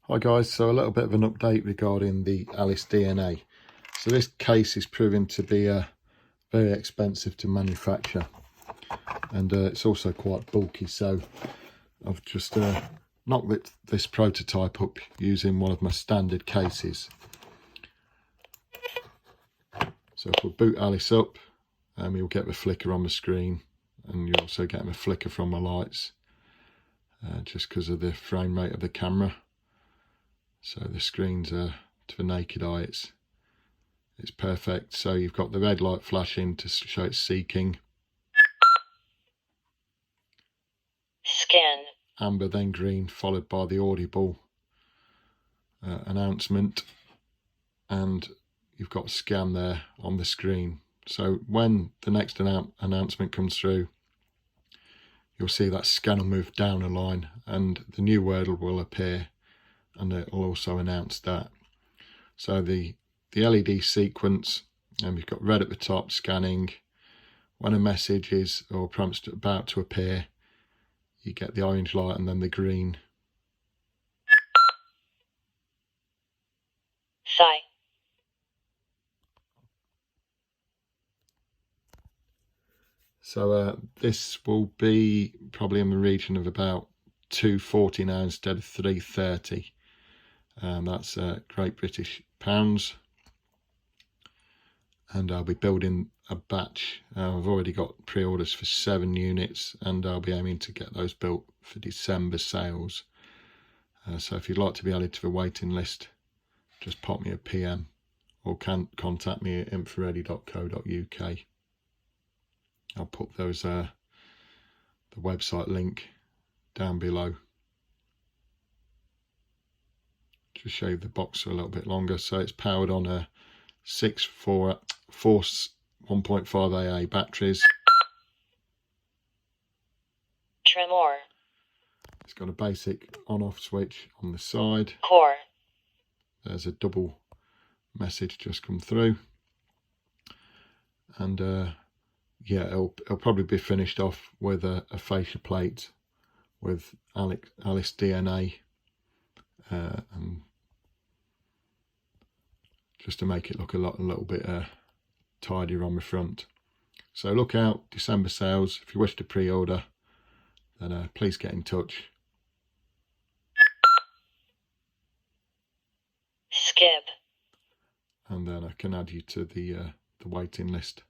Hi guys, so a little bit of an update regarding the ITC DNA. So this case is proving to be very expensive to manufacture, and it's also quite bulky, so I've just knocked this prototype up using one of my standard cases. So if we boot Alice up, you'll get the flicker on the screen, and you'll also get a flicker from my lights, just because of the frame rate of the camera. So the screens to the naked eye, it's perfect. So you've got the red light flashing to show it's seeking. Scan. Amber, then green, followed by the audible announcement. And you've got scan there on the screen. So when the next announcement comes through, you'll see that scan will move down a line and the new word will appear, and it will also announce that. So the LED sequence, and we've got red at the top, scanning. When a message is or prompt's about to appear, you get the orange light and then the green. Sigh. So this will be probably in the region of about £2.40 now instead of £3.30. That's Great British pounds. And I'll be building a batch. I've already got pre-orders for 7 units, and I'll be aiming to get those built for December sales. So if you'd like to be added to the waiting list, just pop me a PM or contact me at infraready.co.uk. I'll put those the website link down below. Just show the box a little bit longer. So it's powered on a 641.5 AA batteries. Tremor. It's got a basic on-off switch on the side. Core. There's a double message just come through, and yeah, it'll probably be finished off with a fascia plate with ITC DNA, and just to make it look a little bit tidier on the front. So look out, December sales. If you wish to pre-order, then please get in touch. Skip. And then I can add you to the waiting list.